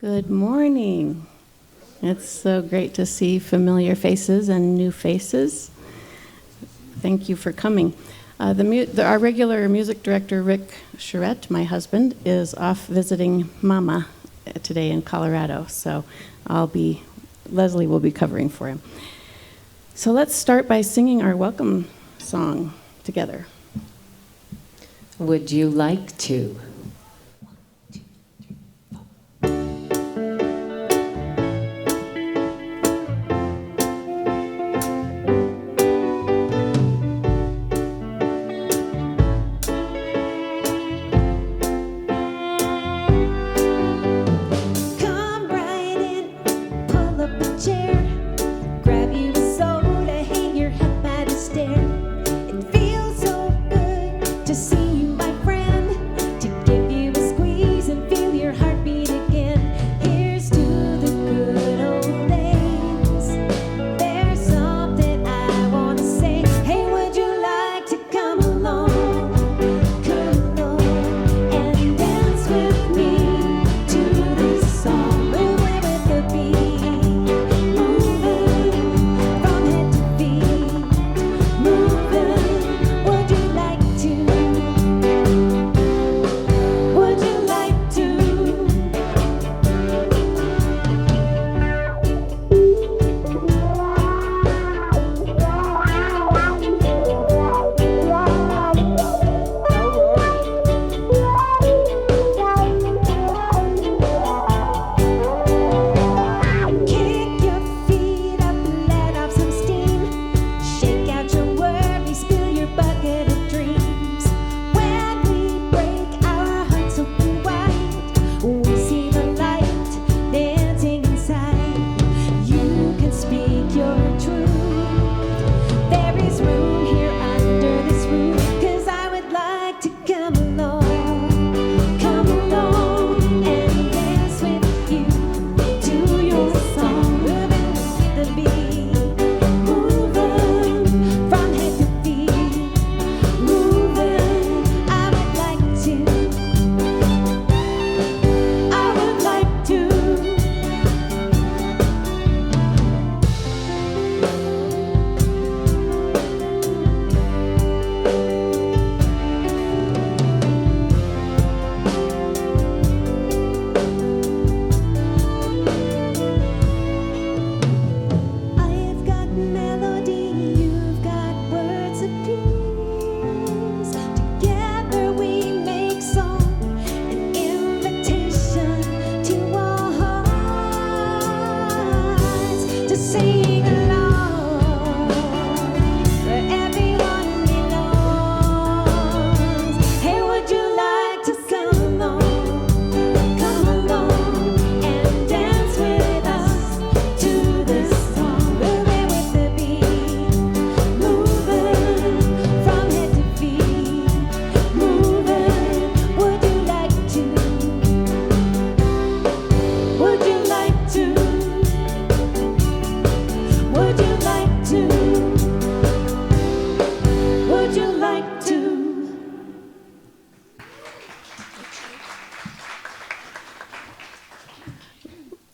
Good morning. It's so great to see familiar faces and new faces. Thank you for coming. Our regular music director, Rick Charette, my husband, is off visiting Mama today in Colorado, so Leslie will be covering for him. So let's start by singing our welcome song together. Would you like to?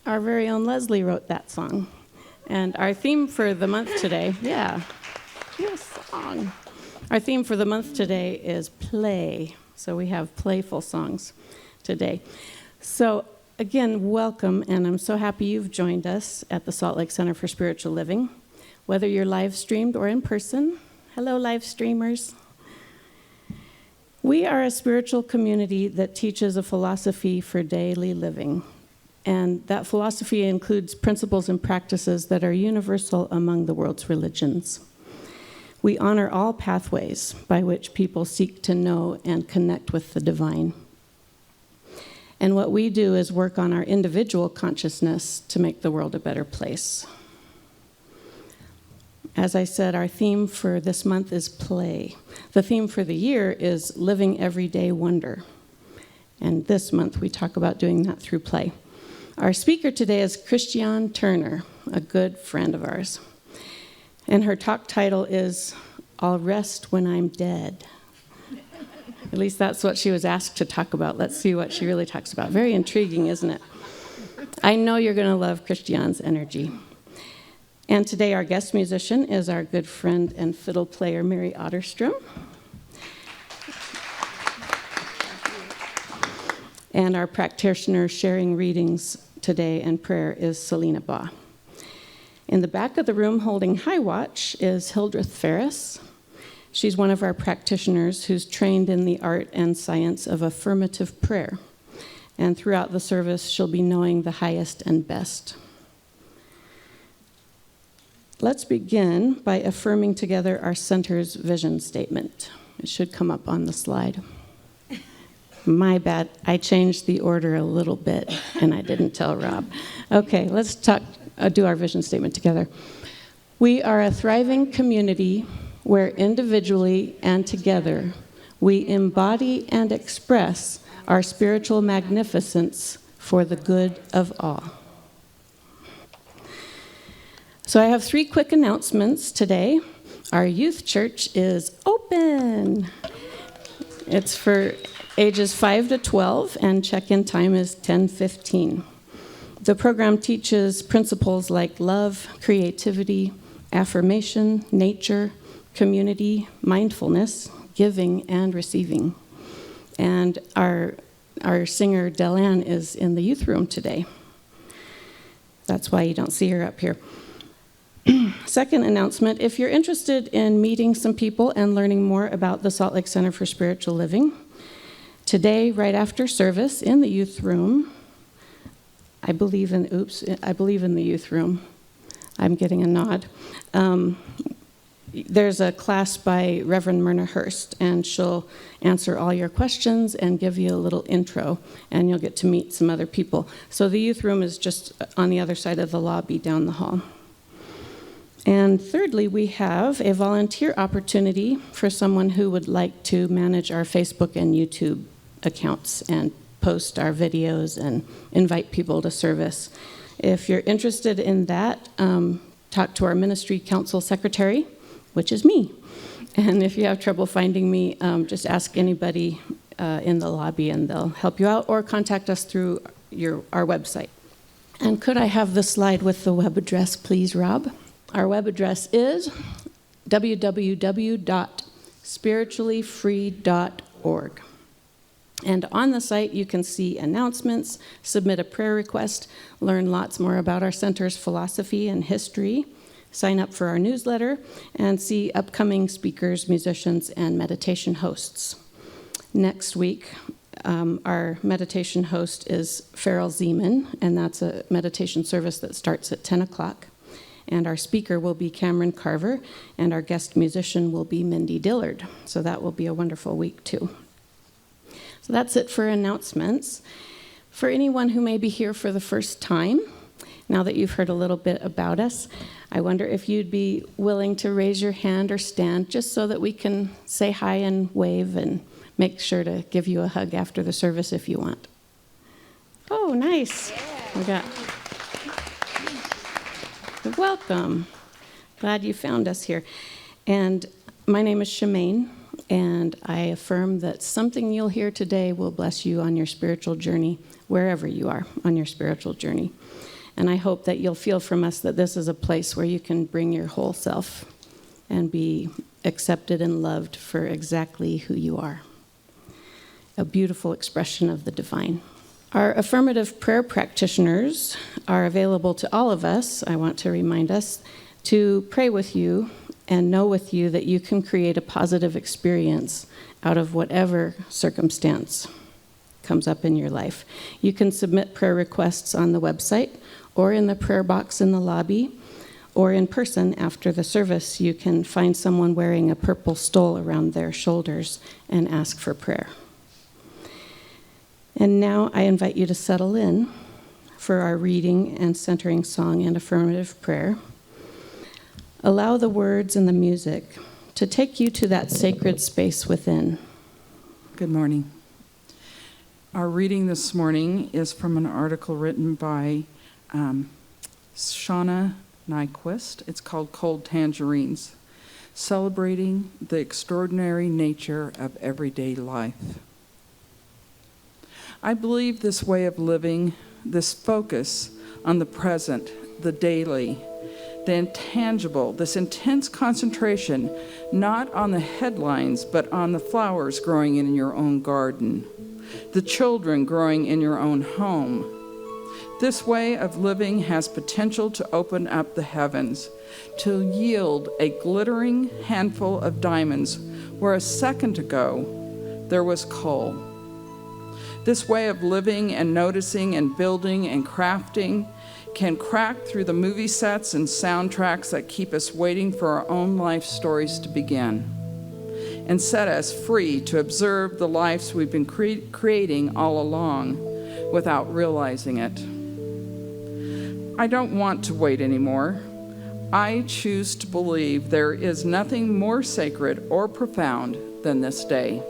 Our very own Leslie wrote that song. And our theme for the month today, song. Our theme for the month today is play. So we have playful songs today. So again, welcome, and I'm so happy you've joined us at the Salt Lake Center for Spiritual Living. Whether you're live streamed or in person, hello live streamers. We are a spiritual community that teaches a philosophy for daily living. And that philosophy includes principles and practices that are universal among the world's religions. We honor all pathways by which people seek to know and connect with the divine. And what we do is work on our individual consciousness to make the world a better place. As I said, our theme for this month is play. The theme for the year is living everyday wonder. And this month we talk about doing that through play. Our speaker today is Christiane Turner, a good friend of ours. And her talk title is, I'll Rest When I'm Dead. At least that's what she was asked to talk about. Let's see what she really talks about. Very intriguing, isn't it? I know you're going to love Christiane's energy. And today our guest musician is our good friend and fiddle player, Mary Otterstrom. And our practitioner sharing readings today and prayer is Selena Baugh. In the back of the room holding high watch is Hildreth Ferris. She's one of our practitioners who's trained in the art and science of affirmative prayer. And throughout the service, she'll be knowing the highest and best. Let's begin by affirming together our center's vision statement. It should come up on the slide. My bad, I changed the order a little bit, and I didn't tell Rob. Okay, let's do our vision statement together. We are a thriving community where individually and together we embody and express our spiritual magnificence for the good of all. So I have 3 quick announcements today. Our youth church is open. It's for ages 5 to 12, and check-in time is 10:15. The program teaches principles like love, creativity, affirmation, nature, community, mindfulness, giving, and receiving. And our singer, Delanne, is in the youth room today. That's why you don't see her up here. Second announcement, if you're interested in meeting some people and learning more about the Salt Lake Center for Spiritual Living, today, right after service in the youth room, I believe in the youth room. I'm getting a nod. There's a class by Reverend Myrna Hurst, and she'll answer all your questions and give you a little intro, and you'll get to meet some other people. So the youth room is just on the other side of the lobby down the hall. And thirdly, we have a volunteer opportunity for someone who would like to manage our Facebook and YouTube accounts and post our videos and invite people to service. If you're interested in that, talk to our ministry council secretary, which is me. And if you have trouble finding me, just ask anybody in the lobby and they'll help you out, or contact us through our website. And could I have the slide with the web address, please, Rob? Our web address is www.spirituallyfree.org. And on the site, you can see announcements, submit a prayer request, learn lots more about our center's philosophy and history, sign up for our newsletter, and see upcoming speakers, musicians, and meditation hosts. Next week, our meditation host is Farrell Zeman, and that's a meditation service that starts at 10 o'clock. And our speaker will be Cameron Carver, and our guest musician will be Mindy Dillard. So that will be a wonderful week, too. So that's it for announcements. For anyone who may be here for the first time, now that you've heard a little bit about us, I wonder if you'd be willing to raise your hand or stand just so that we can say hi and wave and make sure to give you a hug after the service if you want. Oh, nice. We got... Welcome. Glad you found us here. And my name is Shemaine, and I affirm that something you'll hear today will bless you on your spiritual journey, wherever you are on your spiritual journey. And I hope that you'll feel from us that this is a place where you can bring your whole self and be accepted and loved for exactly who you are. A beautiful expression of the divine. Our affirmative prayer practitioners are available to all of us, I want to remind us, to pray with you and know with you that you can create a positive experience out of whatever circumstance comes up in your life. You can submit prayer requests on the website or in the prayer box in the lobby, or in person after the service. You can find someone wearing a purple stole around their shoulders and ask for prayer. And now I invite you to settle in for our reading and centering song and affirmative prayer. Allow the words and the music to take you to that sacred space within. Good morning. Our reading this morning is from an article written by Shauna Nyquist. It's called Cold Tangerines, Celebrating the Extraordinary Nature of Everyday Life. I believe this way of living this focus on the present, the daily, the intangible, this intense concentration, not on the headlines, but on the flowers growing in your own garden, the children growing in your own home. This way of living has potential to open up the heavens, to yield a glittering handful of diamonds where a second ago there was coal. This way of living and noticing and building and crafting can crack through the movie sets and soundtracks that keep us waiting for our own life stories to begin, and set us free to observe the lives we've been creating all along without realizing it. I don't want to wait anymore. I choose to believe there is nothing more sacred or profound than this day.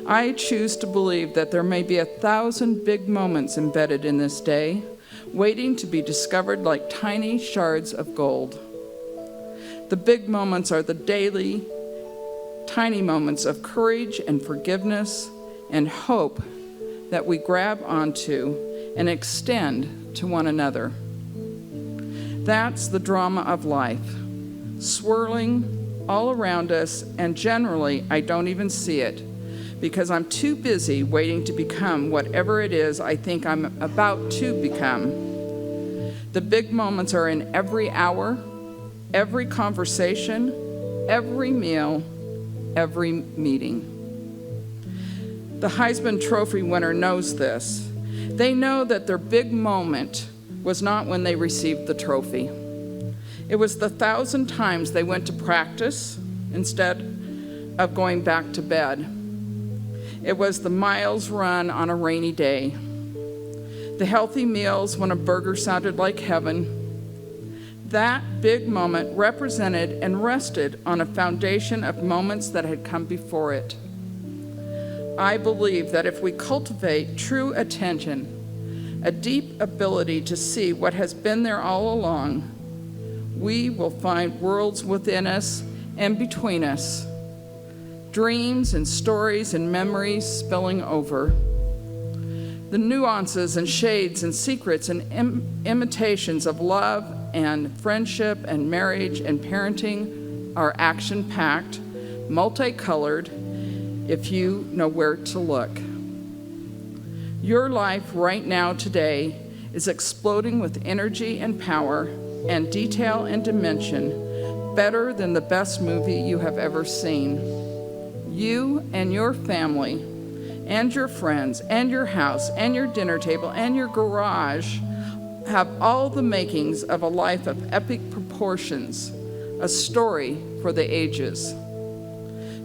I choose to believe that there may be 1,000 big moments embedded in this day, waiting to be discovered like tiny shards of gold. The big moments are the daily, tiny moments of courage and forgiveness and hope that we grab onto and extend to one another. That's the drama of life, swirling all around us, and generally I don't even see it because I'm too busy waiting to become whatever it is I think I'm about to become. The big moments are in every hour, every conversation, every meal, every meeting. The Heisman Trophy winner knows this. They know that their big moment was not when they received the trophy. It was the 1,000 times they went to practice instead of going back to bed. It was the miles run on a rainy day, the healthy meals when a burger sounded like heaven. That big moment represented and rested on a foundation of moments that had come before it. I believe that if we cultivate true attention, a deep ability to see what has been there all along, we will find worlds within us and between us, dreams and stories and memories spilling over. The nuances and shades and secrets and imitations of love and friendship and marriage and parenting are action-packed, multicolored, if you know where to look. Your life right now today is exploding with energy and power and detail and dimension better than the best movie you have ever seen. You and your family and your friends and your house and your dinner table and your garage have all the makings of a life of epic proportions, a story for the ages.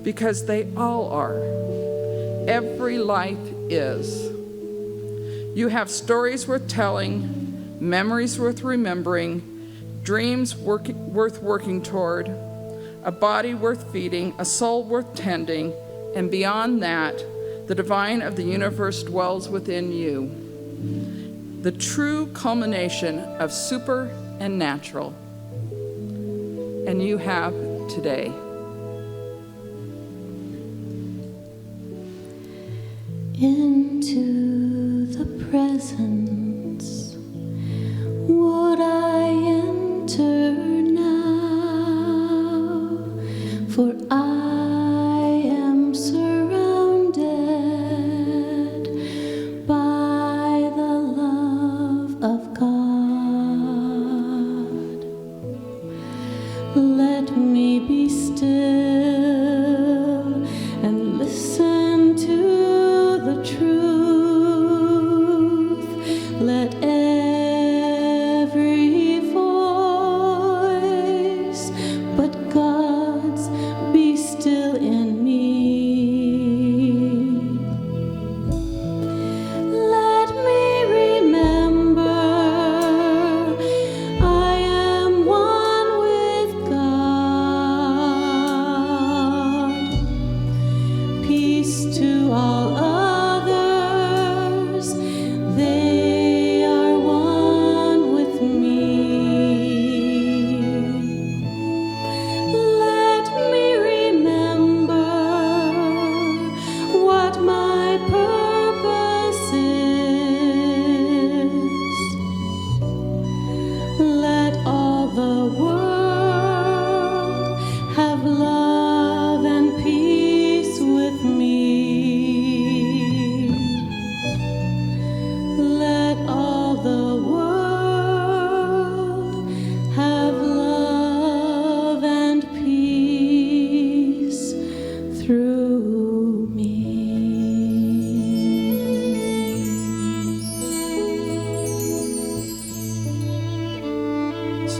Because they all are. Every life is. You have stories worth telling, memories worth remembering, dreams worth working toward, a body worth feeding, a soul worth tending, and beyond that, the divine of the universe dwells within you. The true culmination of super and natural. And you have today. Into the presence would I enter now, for I am surrounded by the love of God. Let me be still and listen to the truth. Let every voice but God's be still in me. Let me remember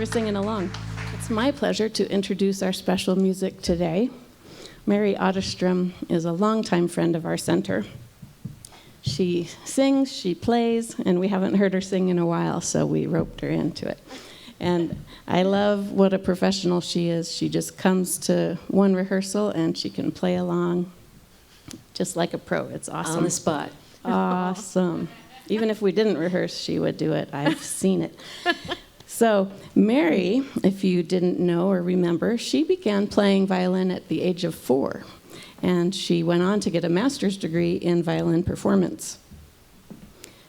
for singing along. It's my pleasure to introduce our special music today. Mary Otterstrom is a longtime friend of our center. She sings, she plays, and we haven't heard her sing in a while, so we roped her into it. And I love what a professional she is. She just comes to one rehearsal and she can play along just like a pro. It's awesome. On the spot. Awesome. Even if we didn't rehearse, she would do it. I've seen it. So Mary, if you didn't know or remember, she began playing violin at the age of 4. And she went on to get a master's degree in violin performance.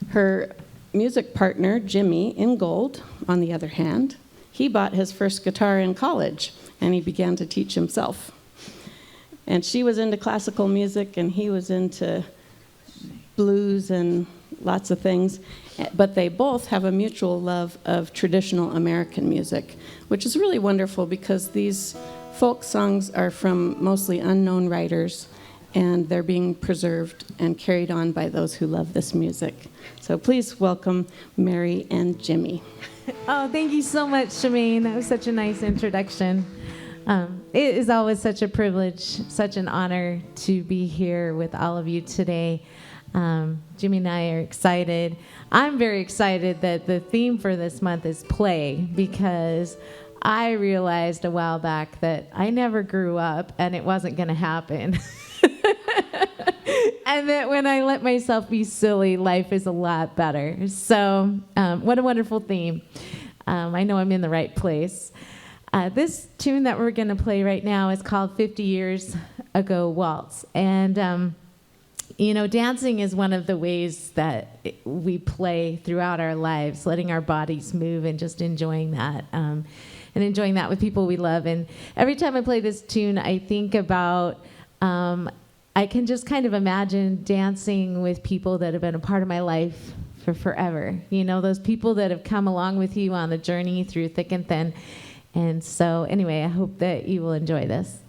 Her music partner, Jimmy Ingold, on the other hand, he bought his first guitar in college, and he began to teach himself. And she was into classical music, and he was into blues and lots of things. But they both have a mutual love of traditional American music, which is really wonderful because these folk songs are from mostly unknown writers, and they're being preserved and carried on by those who love this music. So please welcome Mary and Jimmy. Oh, thank you so much, Shemaine. That was such a nice introduction. It is always such a privilege, such an honor to be here with all of you today. Jimmy and I are excited. I'm very excited that the theme for this month is play, because I realized a while back that I never grew up and it wasn't going to happen. And that when I let myself be silly, life is a lot better. So what a wonderful theme. I know I'm in the right place. This tune that we're going to play right now is called 50 Years Ago Waltz. And, you know, dancing is one of the ways that we play throughout our lives, letting our bodies move and just enjoying that. And enjoying that with people we love. And every time I play this tune, I think about, I can just kind of imagine dancing with people that have been a part of my life for forever. You know, those people that have come along with you on the journey through thick and thin. And so anyway, I hope that you will enjoy this.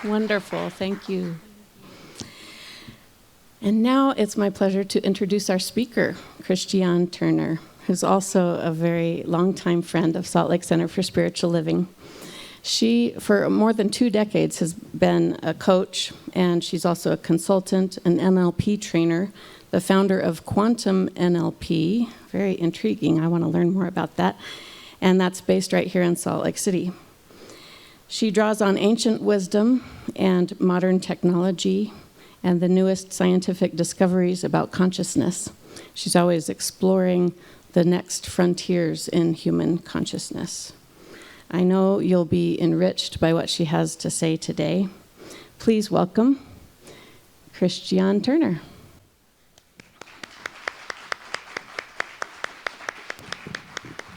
Wonderful. Thank you. And now it's my pleasure to introduce our speaker, Christiane Turner, who's also a very longtime friend of Salt Lake Center for Spiritual Living. She, for more than 2 decades, has been a coach, and she's also a consultant, an NLP trainer, the founder of Quantum NLP. Very intriguing. I want to learn more about that. And that's based right here in Salt Lake City. She draws on ancient wisdom and modern technology and the newest scientific discoveries about consciousness. She's always exploring the next frontiers in human consciousness. I know you'll be enriched by what she has to say today. Please welcome Christiane Turner.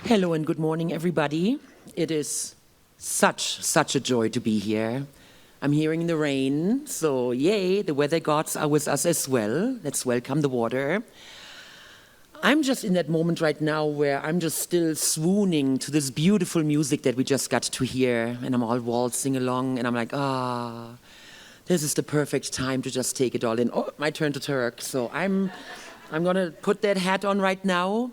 Hello and good morning, everybody. It is such a joy to be here. I'm hearing the rain, so yay, the weather gods are with us as well. Let's welcome the water. I'm just in that moment right now where I'm just still swooning to this beautiful music that we just got to hear, and I'm all waltzing along, and I'm like, this is the perfect time to just take it all in. Oh, my turn to Turk, so I'm gonna put that hat on right now.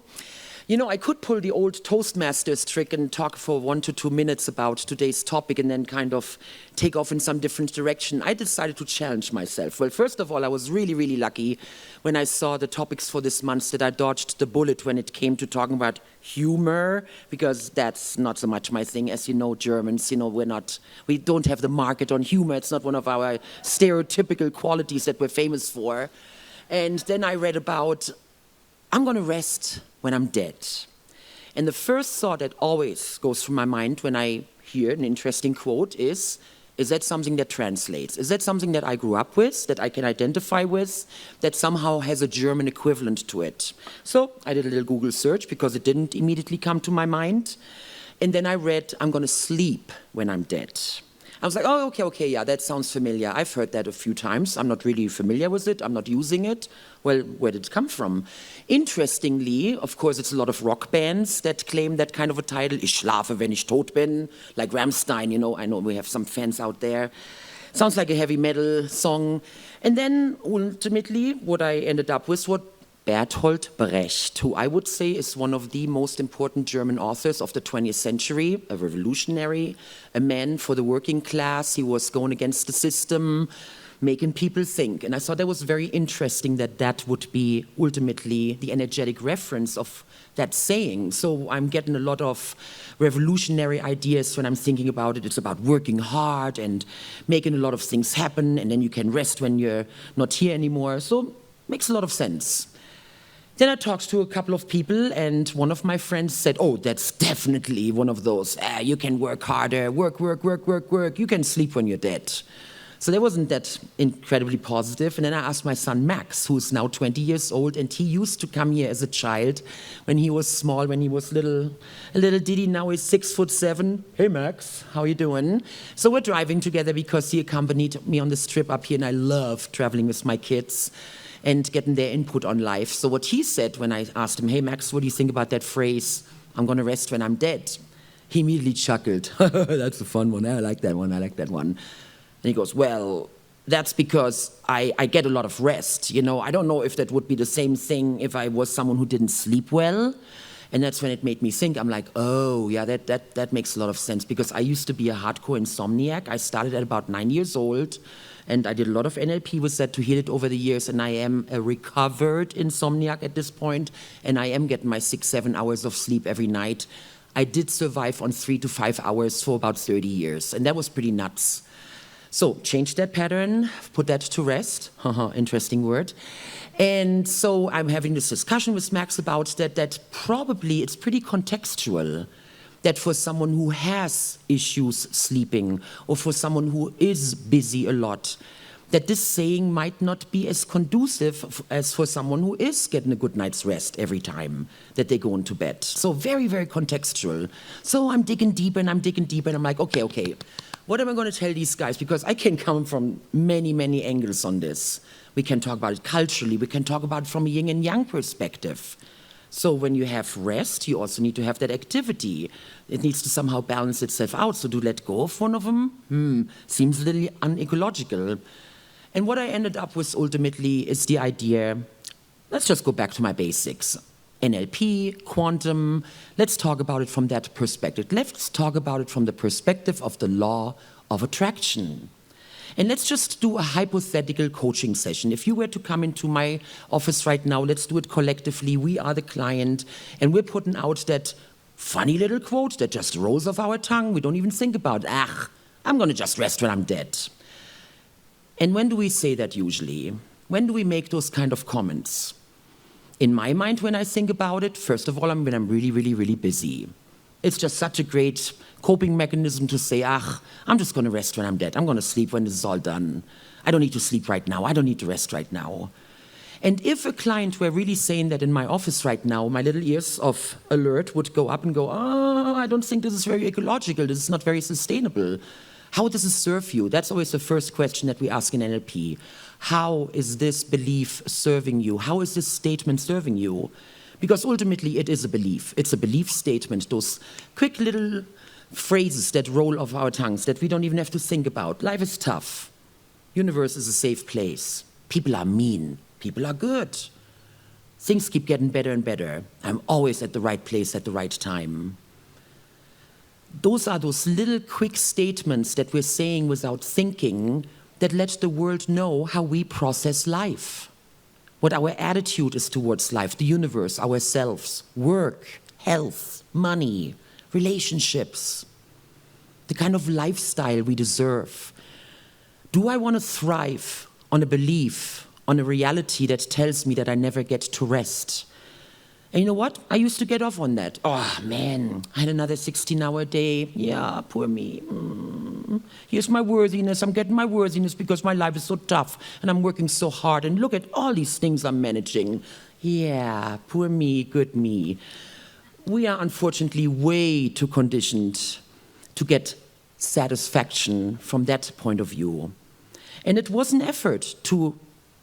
You know, I could pull the old Toastmasters trick and talk for 1 to 2 minutes about today's topic and then kind of take off in some different direction. I decided to challenge myself. Well, first of all, I was really lucky when I saw the topics for this month that I dodged the bullet when it came to talking about humor, because that's not so much my thing. As you know, Germans, you know, we don't have the market on humor. It's not one of our stereotypical qualities that we're famous for. And then I read about, I'm going to rest when I'm dead. And the first thought that always goes through my mind when I hear an interesting quote is that something that translates? Is that something that I grew up with, that I can identify with, that somehow has a German equivalent to it? So I did a little Google search because it didn't immediately come to my mind. And then I read, I'm going to sleep when I'm dead. I was like, oh, okay, yeah, that sounds familiar. I've heard that a few times. I'm not really familiar with it. I'm not using it. Well, where did it come from? Interestingly, of course, it's a lot of rock bands that claim that kind of a title. Ich schlafe, wenn ich tot bin, like Rammstein, you know. I know we have some fans out there. Sounds like a heavy metal song. And then, ultimately, what I ended up with was Bertolt Brecht, who I would say is one of the most important German authors of the 20th century, a revolutionary, a man for the working class. He was going against the system, making people think. And I thought that was very interesting that would be ultimately the energetic reference of that saying. So I'm getting a lot of revolutionary ideas when I'm thinking about it. It's about working hard and making a lot of things happen, and then you can rest when you're not here anymore. So makes a lot of sense. Then I talked to a couple of people, and one of my friends said, oh, that's definitely one of those, you can work harder, work, you can sleep when you're dead. So that wasn't that incredibly positive. And then I asked my son Max, who's now 20 years old, and he used to come here as a child when he was small, when he was a little ditty. Now he's 6'7". Hey Max, how you doing? So we're driving together because he accompanied me on this trip up here, and I love traveling with my kids and getting their input on life. So what he said when I asked him, hey Max, what do you think about that phrase, I'm going to rest when I'm dead? He immediately chuckled. That's a fun one. I like that one. And he goes, well, that's because I get a lot of rest. You know, I don't know if that would be the same thing if I was someone who didn't sleep well. And that's when it made me think. I'm like, oh, yeah, that makes a lot of sense, because I used to be a hardcore insomniac. I started at about 9 years old, and I did a lot of NLP with that to heal it over the years, and I am a recovered insomniac at this point, and I am getting my 6-7 hours of sleep every night. I did survive on 3 to 5 hours for about 30 years, and that was pretty nuts. So change that pattern, put that to rest. Interesting word. And so I'm having this discussion with Max about that probably it's pretty contextual, that for someone who has issues sleeping, or for someone who is busy a lot, that this saying might not be as conducive as for someone who is getting a good night's rest every time that they go into bed. So very, very contextual. So I'm digging deeper, and I'm like, okay, what am I going to tell these guys? Because I can come from many, many angles on this. We can talk about it culturally. We can talk about it from a yin and yang perspective. So when you have rest, you also need to have that activity. It needs to somehow balance itself out. So to let go of one of them, seems a little unecological. And what I ended up with ultimately is the idea, let's just go back to my basics. NLP, quantum, let's talk about it from that perspective. Let's talk about it from the perspective of the law of attraction. And let's just do a hypothetical coaching session. If you were to come into my office right now, let's do it collectively. We are the client, and we're putting out that funny little quote that just rolls off our tongue. We don't even think about, I'm going to just rest when I'm dead. And when do we say that usually? When do we make those kind of comments? In my mind, when I think about it, first of all, when I'm really, really, really busy. It's just such a great coping mechanism to say, I'm just going to rest when I'm dead. I'm going to sleep when this is all done. I don't need to sleep right now. I don't need to rest right now. And if a client were really saying that in my office right now, my little ears of alert would go up and go, I don't think this is very ecological. This is not very sustainable. How does it serve you? That's always the first question that we ask in NLP. How is this belief serving you? How is this statement serving you? Because ultimately it is a belief. It's a belief statement, those quick little phrases that roll off our tongues that we don't even have to think about. Life is tough. Universe is a safe place. People are mean. People are good. Things keep getting better and better. I'm always at the right place at the right time. Those are those little quick statements that we're saying without thinking that let the world know how we process life, what our attitude is towards life, the universe, ourselves, work, health, money, relationships, the kind of lifestyle we deserve. Do I want to thrive on a belief, on a reality that tells me that I never get to rest? And you know what? I used to get off on that. Oh, man, I had another 16-hour day. Yeah, poor me. Here's my worthiness. I'm getting my worthiness because my life is so tough and I'm working so hard. And look at all these things I'm managing. Yeah, poor me, good me. We are unfortunately way too conditioned to get satisfaction from that point of view. And it was an effort to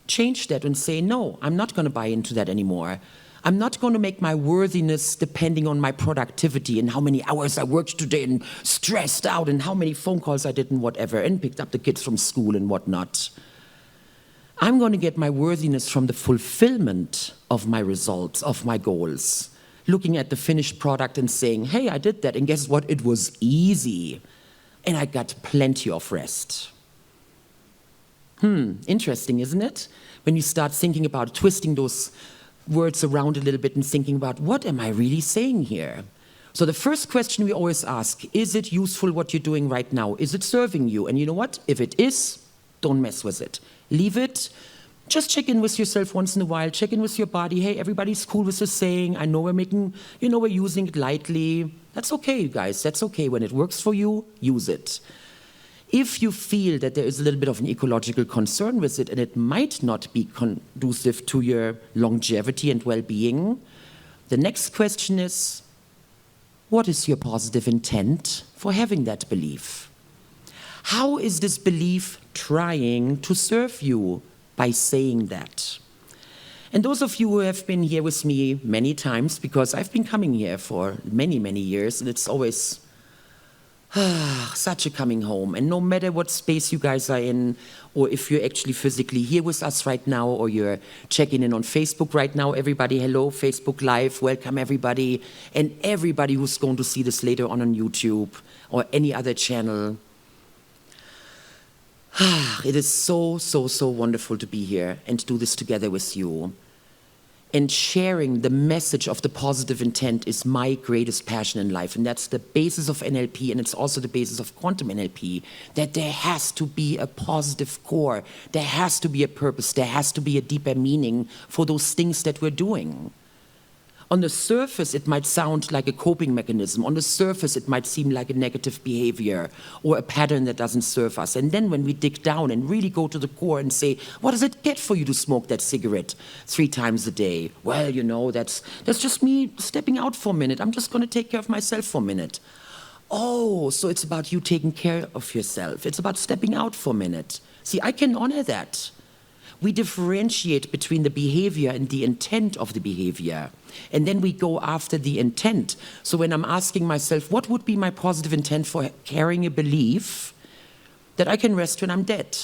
change that and say, no, I'm not going to buy into that anymore. I'm not going to make my worthiness depending on my productivity and how many hours I worked today and stressed out and how many phone calls I did and whatever and picked up the kids from school and whatnot. I'm going to get my worthiness from the fulfillment of my results, of my goals. Looking at the finished product and saying, hey, I did that, and guess what? It was easy. And I got plenty of rest. Interesting, isn't it? When you start thinking about twisting those words around a little bit and thinking about, what am I really saying here? So the first question we always ask, is it useful what you're doing right now? Is it serving you? And you know what? If it is, don't mess with it. Leave it. Just check in with yourself once in a while. Check in with your body. Hey, everybody's cool with the saying. I know we're using it lightly. That's okay, you guys. That's okay. When it works for you, use it. If you feel that there is a little bit of an ecological concern with it and it might not be conducive to your longevity and well-being, the next question is, what is your positive intent for having that belief? How is this belief trying to serve you by saying that? And those of you who have been here with me many times, because I've been coming here for many, many years, and it's always such a coming home. And no matter what space you guys are in, or if you're actually physically here with us right now, or you're checking in on Facebook right now, everybody, hello, Facebook Live, welcome everybody, and everybody who's going to see this later on YouTube or any other channel. It is so, so, so wonderful to be here and do this together with you. And sharing the message of the positive intent is my greatest passion in life. And that's the basis of NLP, and it's also the basis of quantum NLP, that there has to be a positive core. There has to be a purpose. There has to be a deeper meaning for those things that we're doing. On the surface, it might sound like a coping mechanism. On the surface, it might seem like a negative behavior or a pattern that doesn't serve us. And then when we dig down and really go to the core and say, what does it get for you to smoke that cigarette 3 times a day? Well, that's just me stepping out for a minute. I'm just going to take care of myself for a minute. Oh, so it's about you taking care of yourself. It's about stepping out for a minute. See, I can honor that. we differentiate between the behavior and the intent of the behavior. And then we go after the intent. So when I'm asking myself, what would be my positive intent for carrying a belief that I can rest when I'm dead?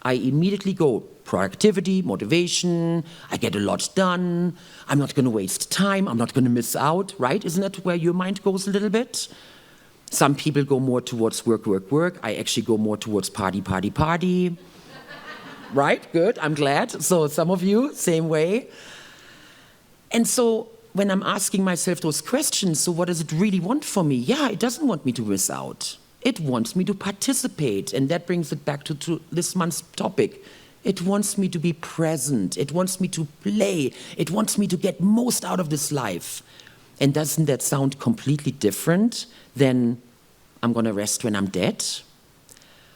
I immediately go productivity, motivation, I get a lot done, I'm not going to waste time, I'm not going to miss out, right? Isn't that where your mind goes a little bit? Some people go more towards work, work, work. I actually go more towards party, party, party. Right? Good. I'm glad. So some of you, same way. And so when I'm asking myself those questions, so what does it really want for me? Yeah, it doesn't want me to miss out. It wants me to participate. And that brings it back to this month's topic. It wants me to be present. It wants me to play. It wants me to get most out of this life. And doesn't that sound completely different than I'm going to rest when I'm dead?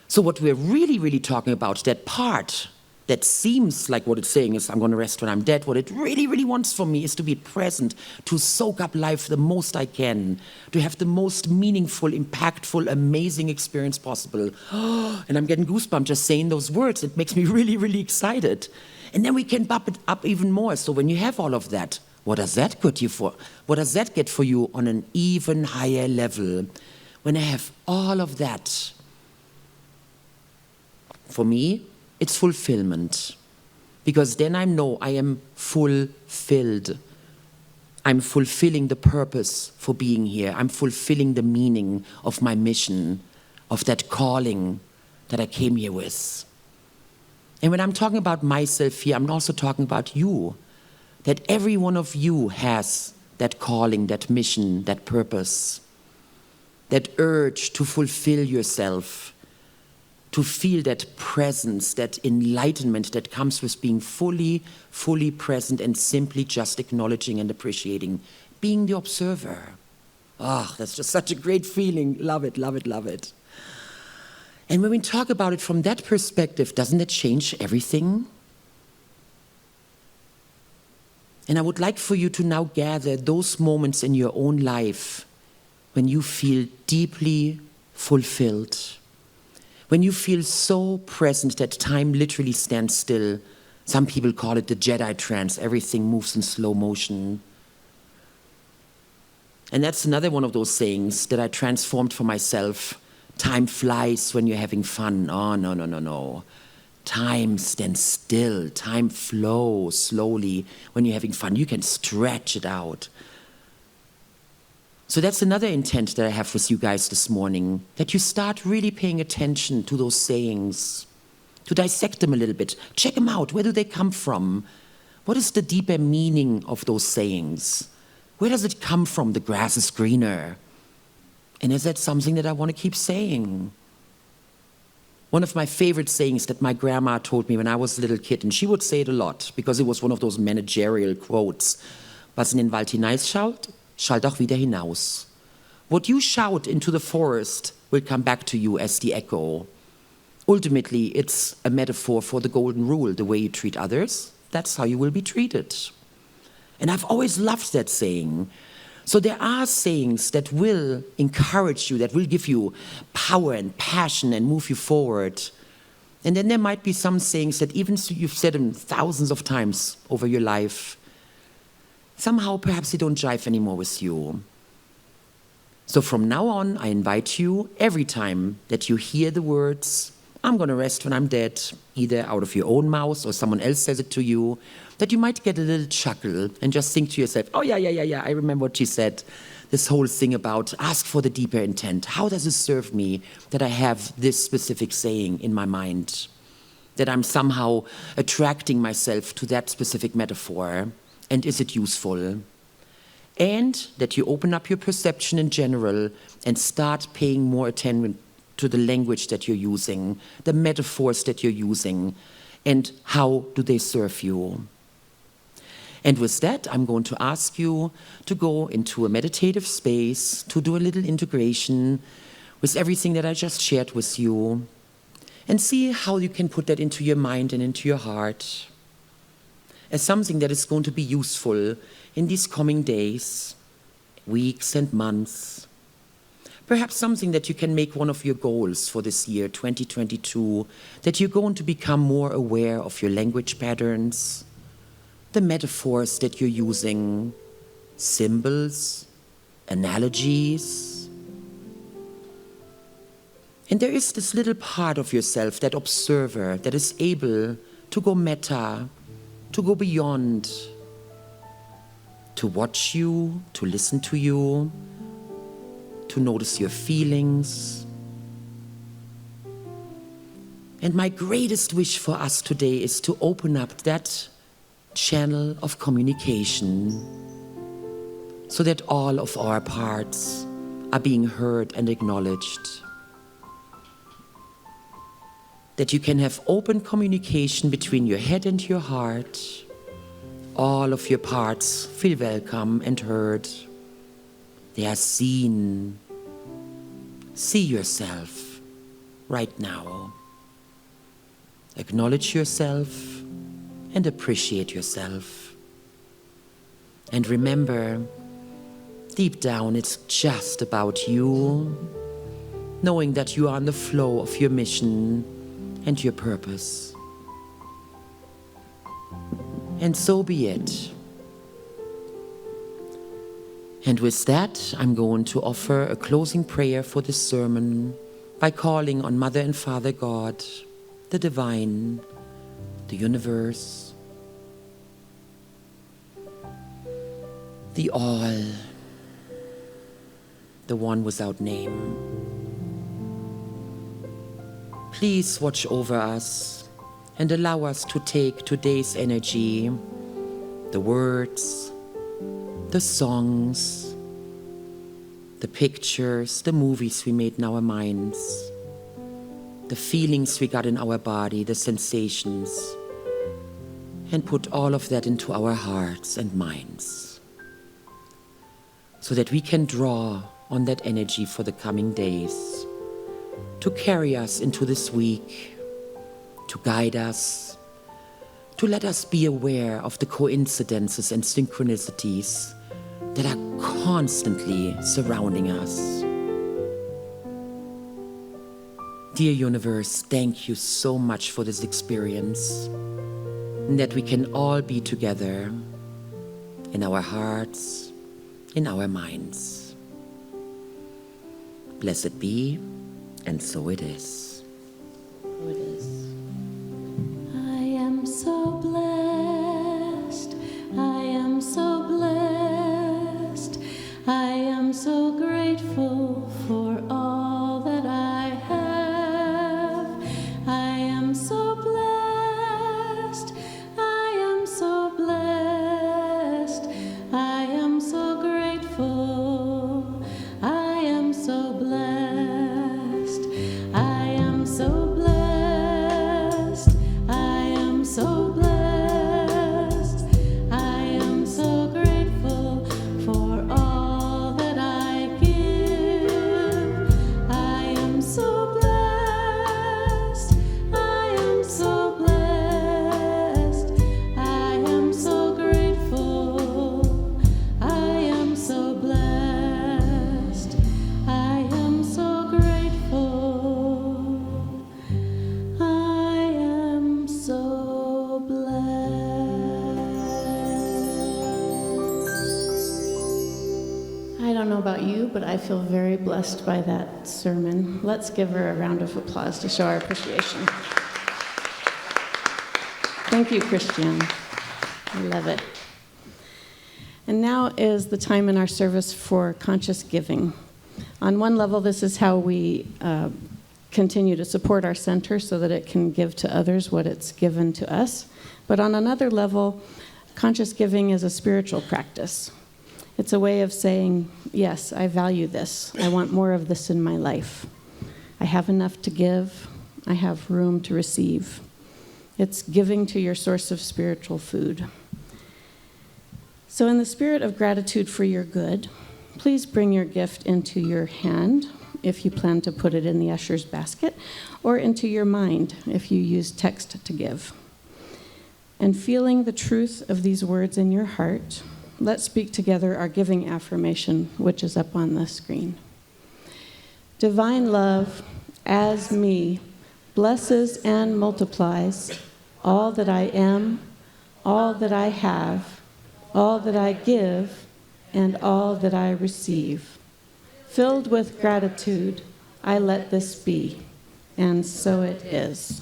So what we're really, really talking about, that part that seems like what it's saying is I'm going to rest when I'm dead, what it really, really wants from me is to be present, to soak up life the most I can, to have the most meaningful, impactful, amazing experience possible. And I'm getting goosebumps just saying those words. It makes me really, really excited. And then we can bump it up even more. So when you have all of that, what does that get you for? What does that get for you on an even higher level? When I have all of that, for me, it's fulfillment. Because then I know I am fulfilled. I'm fulfilling the purpose for being here. I'm fulfilling the meaning of my mission, of that calling that I came here with. And when I'm talking about myself here, I'm also talking about you. That every one of you has that calling, that mission, that purpose, that urge to fulfill yourself, to feel that presence, that enlightenment that comes with being fully, fully present and simply just acknowledging and appreciating, being the observer. Oh, that's just such a great feeling. Love it, love it, love it. And when we talk about it from that perspective, doesn't it change everything? And I would like for you to now gather those moments in your own life when you feel deeply fulfilled, when you feel so present that time literally stands still. Some people call it the Jedi trance. Everything moves in slow motion. And that's another one of those sayings that I transformed for myself. Time flies when you're having fun. Oh, no, no, no, no. Time stands still. Time flows slowly when you're having fun. You can stretch it out. So that's another intent that I have with you guys this morning, that you start really paying attention to those sayings, to dissect them a little bit. Check them out. Where do they come from? What is the deeper meaning of those sayings? Where does it come from? The grass is greener. And is that something that I want to keep saying? One of my favorite sayings that my grandma told me when I was a little kid, and she would say it a lot, because it was one of those managerial quotes. Was in den Wald hineinschaut, schalt auch wieder hinaus. What you shout into the forest will come back to you as the echo. Ultimately, it's a metaphor for the golden rule. The way you treat others, that's how you will be treated. And I've always loved that saying. So there are sayings that will encourage you, that will give you power and passion and move you forward. And then there might be some sayings that even you've said them thousands of times over your life, somehow perhaps they don't jive anymore with you. So from now on, I invite you, every time that you hear the words, I'm going to rest when I'm dead, either out of your own mouth or someone else says it to you, that you might get a little chuckle and just think to yourself, oh yeah, I remember what she said. This whole thing about ask for the deeper intent. How does it serve me that I have this specific saying in my mind? That I'm somehow attracting myself to that specific metaphor? And is it useful? And that you open up your perception in general and start paying more attention to the language that you're using, the metaphors that you're using, and how do they serve you. And with that, I'm going to ask you to go into a meditative space, to do a little integration with everything that I just shared with you, and see how you can put that into your mind and into your heart as something that is going to be useful in these coming days, weeks and months. Perhaps something that you can make one of your goals for this year, 2022, that you're going to become more aware of your language patterns, the metaphors that you're using, symbols, analogies. And there is this little part of yourself, that observer, that is able to go meta, to go beyond, to watch you, to listen to you, to notice your feelings. And my greatest wish for us today is to open up that channel of communication so that all of our parts are being heard and acknowledged. That you can have open communication between your head and your heart. All of your parts feel welcome and heard. They are seen. See yourself right now. Acknowledge yourself and appreciate yourself. And remember, deep down, it's just about you, knowing that you are on the flow of your mission and your purpose. And so be it. And with that, I'm going to offer a closing prayer for this sermon by calling on Mother and Father God, the Divine, the Universe, the All, the One without name. Please watch over us and allow us to take today's energy, the words, the songs, the pictures, the movies we made in our minds, the feelings we got in our body, the sensations, and put all of that into our hearts and minds so that we can draw on that energy for the coming days to carry us into this week, to guide us, to let us be aware of the coincidences and synchronicities that are constantly surrounding us. Dear Universe, thank you so much for this experience, and that we can all be together in our hearts, in our minds. Blessed be, and so it is. So it is. I am so blessed. I am so blessed. I am so grateful for all that I have. I am so blessed. I am so blessed. I am so grateful. I am so blessed. I am so blessed. I am so blessed. I am so grateful for all that I give. I am so blessed. I am so blessed. I am so grateful. I am so blessed. I am so grateful. I am so blessed. I don't know about you, but I feel very blessed by that sermon. Let's give her a round of applause to show our appreciation. Thank you, Christian. I love it. And now is the time in our service for conscious giving. On one level, this is how we continue to support our center so that it can give to others what it's given to us. But on another level, conscious giving is a spiritual practice. It's a way of saying, yes, I value this. I want more of this in my life. I have enough to give. I have room to receive. It's giving to your source of spiritual food. So in the spirit of gratitude for your good, please bring your gift into your hand if you plan to put it in the usher's basket, or into your mind if you use text to give. And feeling the truth of these words in your heart, let's speak together our giving affirmation, which is up on the screen. Divine love, as me, blesses and multiplies all that I am, all that I have, all that I give, and all that I receive. Filled with gratitude, I let this be, and so it is.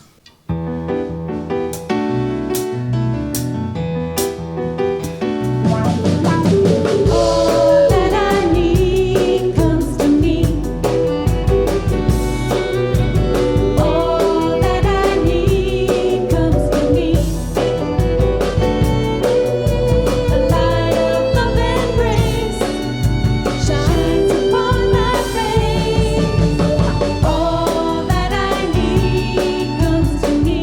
All that I need comes to me. All that I need comes to me. The light of love and grace shines upon my face. All that I need comes to me.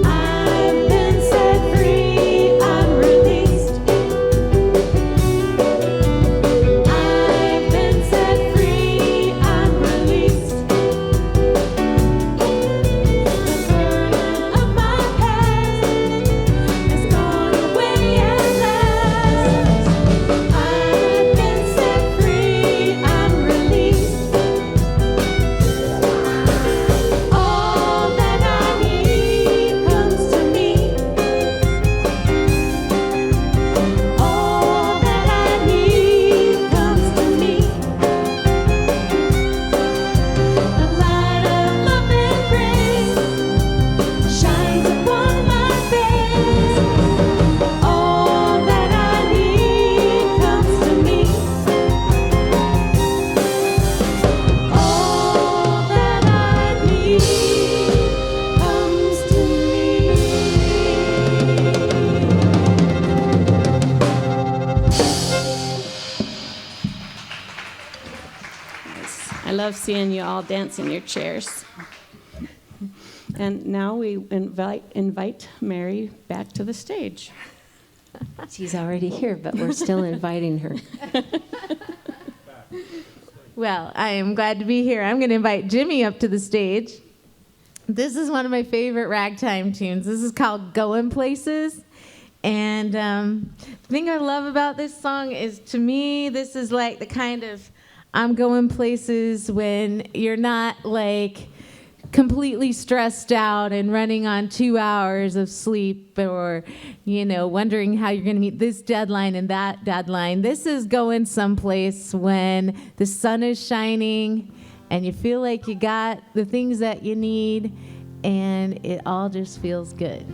I've been set free, I'm released. I've been set free, I'm released. The burden of my past has gone away at last. I've been set free, I'm released. All that I need comes to me. All that I need comes to me. The light of love and grace shines upon my face. All that I need comes to me. All that I need comes to I love seeing you all dance in your chairs. And now we invite Mary back to the stage. She's already here, but we're still inviting her. Well, I am glad to be here. I'm going to invite Jimmy up to the stage. This is one of my favorite ragtime tunes. This is called Going Places. And the thing I love about this song is, to me, this is like the kind of I'm going places when you're not like completely stressed out and running on 2 hours of sleep, or, you know, wondering how you're going to meet this deadline and that deadline. This is going someplace when the sun is shining and you feel like you got the things that you need and it all just feels good.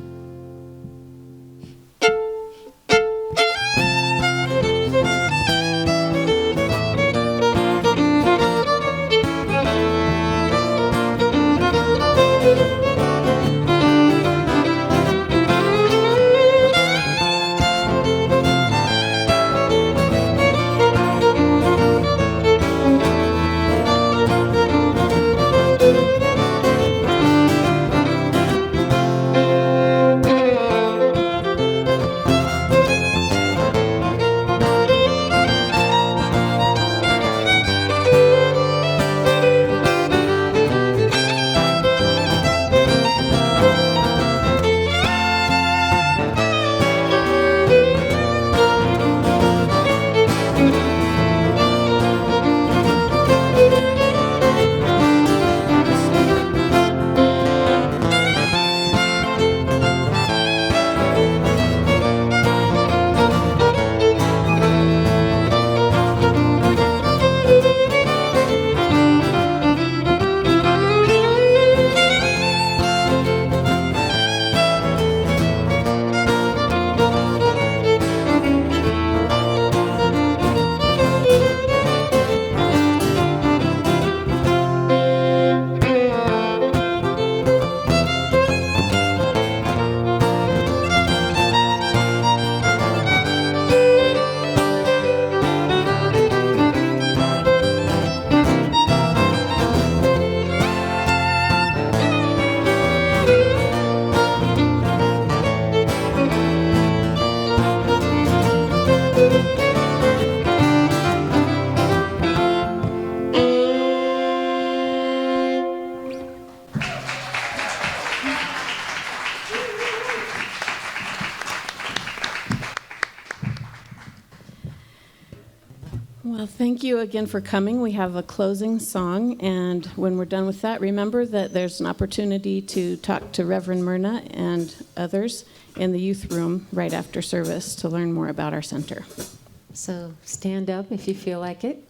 Well, thank you again for coming. We have a closing song, and when we're done with that, remember that there's an opportunity to talk to Reverend Myrna and others in the youth room right after service to learn more about our center. So stand up if you feel like it.